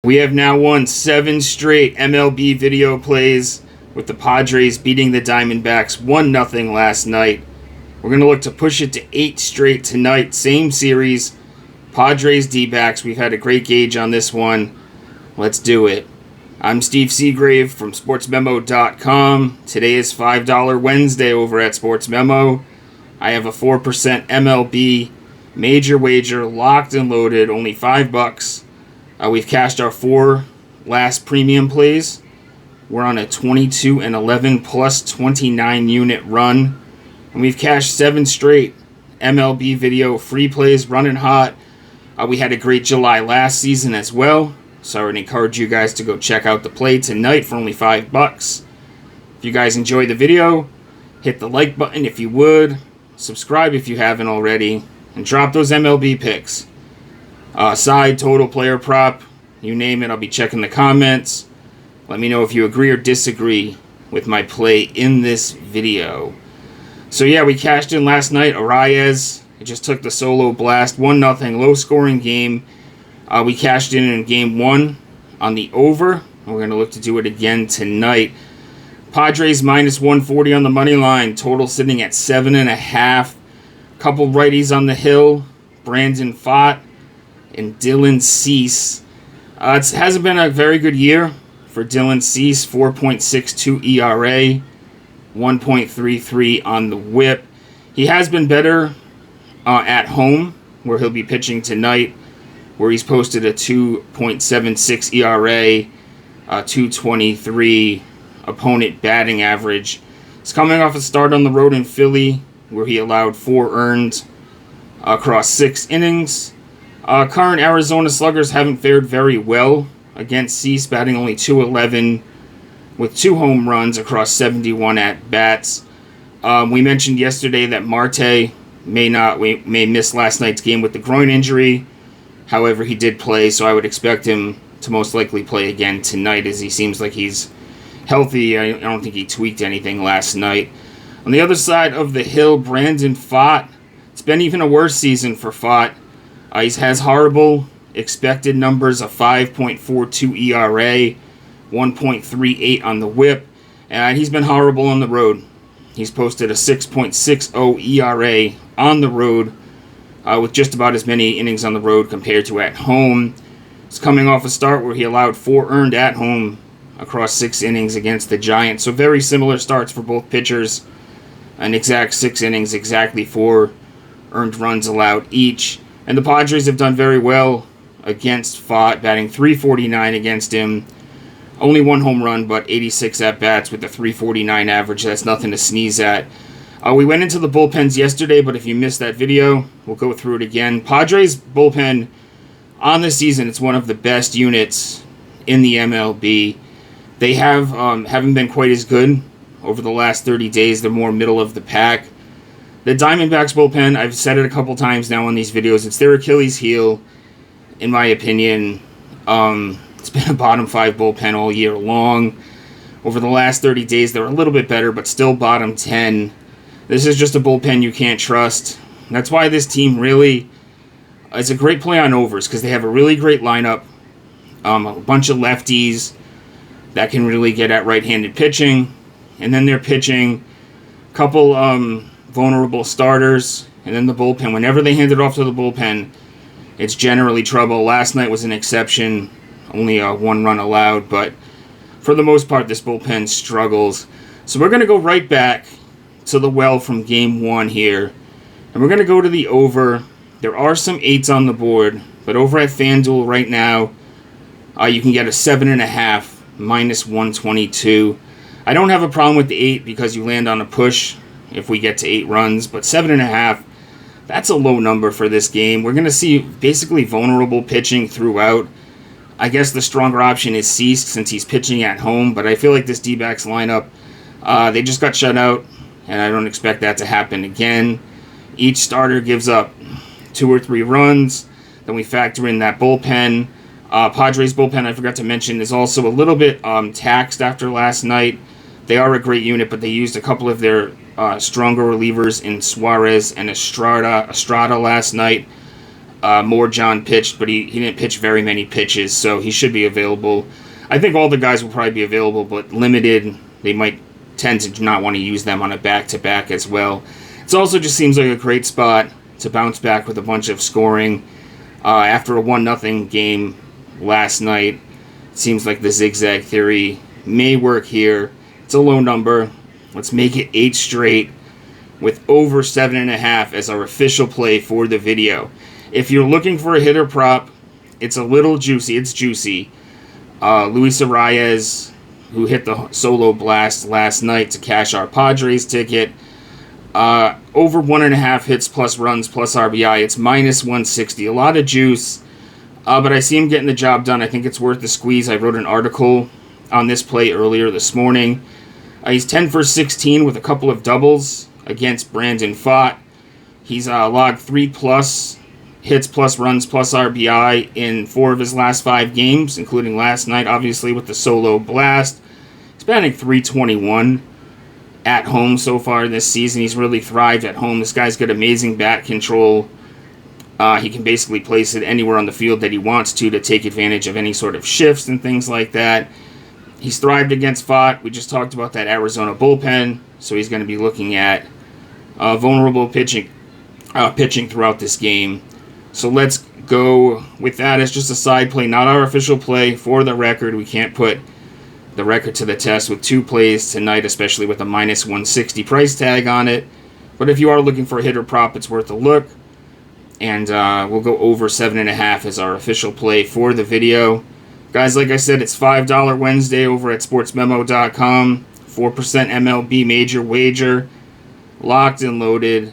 We have now won 7 straight MLB video plays, with the Padres beating the Diamondbacks 1-0 last night. We're going to look to push it to 8 straight tonight. Same series, Padres D-backs. We've had a great gauge on this one. Let's do it. I'm Steve Seagrave from SportsMemo.com. Today is $5 Wednesday over at Sports Memo. I have a 4% MLB major wager locked and loaded, only $5. We've cashed our 4 last premium plays. We're on a 22-11 plus 29 unit run. And we've cashed 7 straight MLB video free plays running hot. We had a great July last season as well. So I would encourage you guys to go check out the play tonight for only $5. If you guys enjoyed the video, hit the like button if you would. Subscribe if you haven't already. And drop those MLB picks. Side, total, player prop, you name it, I'll be checking the comments. Let me know if you agree or disagree with my play in this video. So yeah, we cashed in last night. Arias, it just took the solo blast. 1-0, low-scoring game. We cashed in game 1 on the over. We're going to look to do it again tonight. Padres minus 140 on the money line. Total sitting at 7.5. Couple righties on the hill. Brandon Pfaadt and Dylan Cease. It hasn't been a very good year for Dylan Cease. 4.62 ERA, 1.33 on the whip. He has been better at home, where he'll be pitching tonight, where he's posted a 2.76 ERA, 223 opponent batting average. He's coming off a start on the road in Philly, where he allowed 4 earned across 6 innings. Current Arizona Sluggers haven't fared very well against Cease, batting only .211 with 2 home runs across 71 at-bats. We mentioned yesterday that Marte may miss last night's game with the groin injury. However, he did play, so I would expect him to most likely play again tonight, as he seems like he's healthy. I don't think he tweaked anything last night. On the other side of the hill, Brandon Pfaadt. It's been even a worse season for Pfaadt. He has horrible expected numbers, a 5.42 ERA, 1.38 on the whip, and he's been horrible on the road. He's posted a 6.60 ERA on the road, with just about as many innings on the road compared to at home. He's coming off a start where he allowed 4 earned at home across 6 innings against the Giants. So very similar starts for both pitchers. An exact 6 innings, exactly 4 earned runs allowed each. And the Padres have done very well against Pfaadt, batting .349 against him. Only 1 home run, but 86 at-bats with a .349 average. That's nothing to sneeze at. We went into the bullpens yesterday, but if you missed that video, we'll go through it again. Padres bullpen on the season, it's one of the best units in the MLB. They haven't been quite as good over the last 30 days. They're more middle of the pack. The Diamondbacks bullpen, I've said it a couple times now on these videos, it's their Achilles heel, in my opinion. It's been a bottom 5 bullpen all year long. Over the last 30 days, they're a little bit better, but still bottom 10. This is just a bullpen you can't trust. That's why this team really is a great play on overs, because they have a really great lineup. A bunch of lefties that can really get at right-handed pitching. And then they're pitching a couple vulnerable starters, and then the bullpen. Whenever they hand it off to the bullpen, it's generally trouble. Last night was an exception, only 1 run allowed, but for the most part, this bullpen struggles. So we're going to go right back to the well from game 1 here, and we're going to go to the over. There are some 8s on the board, but over at FanDuel right now, you can get a 7.5 minus 122. I don't have a problem with the 8 because you land on a push if we get to 8 runs, but 7.5, that's a low number for this game. We're going to see basically vulnerable pitching throughout. I guess the stronger option is Cease since he's pitching at home, but I feel like this D-backs lineup, they just got shut out, and I don't expect that to happen again. Each starter gives up 2 or 3 runs. Then we factor in that bullpen. Padres bullpen, I forgot to mention, is also a little bit taxed after last night. They are a great unit, but they used a couple of their stronger relievers in Suarez and Estrada last night. More John pitched, but he didn't pitch very many pitches, so he should be available. I think all the guys will probably be available, but limited. They might tend to not want to use them on a back-to-back as well. It also just seems like a great spot to bounce back with a bunch of scoring. After a 1-0 game last night, it seems like the zigzag theory may work here. It's a low number. Let's make it 8 straight with over 7.5 as our official play for the video. If you're looking for a hitter prop, it's a little juicy. It's juicy. Luis Arias, who hit the solo blast last night to cash our Padres ticket. Over 1.5 hits plus runs plus RBI. It's minus 160. A lot of juice. But I see him getting the job done. I think it's worth the squeeze. I wrote an article on this play earlier this morning. He's 10 for 16 with a couple of doubles against Brandon Pfaadt. He's logged 3+ hits plus runs plus RBI in 4 of his last 5 games, including last night, obviously, with the solo blast. He's batting .321 at home so far this season. He's really thrived at home. This guy's got amazing bat control. He can basically place it anywhere on the field that he wants to take advantage of any sort of shifts and things like that. He's thrived against Pfaadt. We just talked about that Arizona bullpen, so he's going to be looking at vulnerable pitching throughout this game. So let's go with that as just a side play, not our official play. For the record, we can't put the record to the test with 2 plays tonight, especially with a minus 160 price tag on it. But if you are looking for a hitter prop, it's worth a look. And we'll go over 7.5 as our official play for the video. Guys, like I said, it's $5 Wednesday over at sportsmemo.com. 4% MLB major wager. Locked and loaded.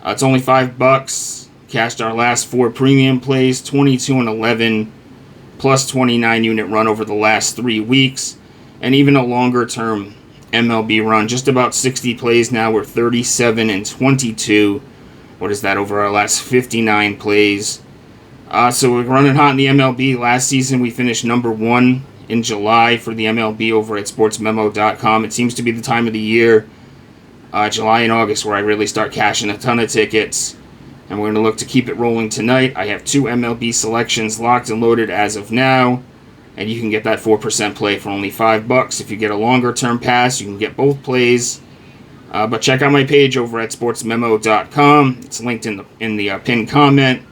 It's only $5. Cashed our last 4 premium plays, 22 and 11, plus 29 unit run over the last 3 weeks, and even a longer term MLB run. Just about 60 plays now. We're 37 and 22. What is that over our last 59 plays? So we're running hot in the MLB. Last season we finished number 1 in July for the MLB over at sportsmemo.com. It seems to be the time of the year, July and August, where I really start cashing a ton of tickets. And we're going to look to keep it rolling tonight. I have 2 MLB selections locked and loaded as of now. And you can get that 4% play for only $5. If you get a longer term pass, you can get both plays. But check out my page over at sportsmemo.com. It's linked in the pinned comment.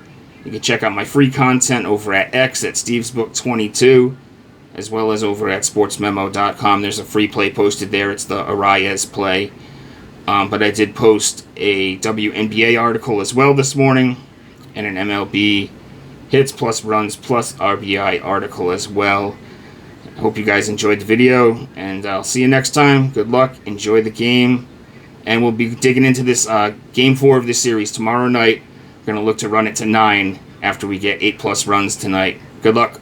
You can check out my free content over at X at StevesBook22, as well as over at sportsmemo.com. There's a free play posted there. It's the Arias play. But I did post a WNBA article as well this morning, and an MLB hits plus runs plus RBI article as well. I hope you guys enjoyed the video, and I'll see you next time. Good luck. Enjoy the game. And we'll be digging into this Game 4 of this series tomorrow night. We're going to look to run it to 9 after we get 8+ runs tonight. Good luck.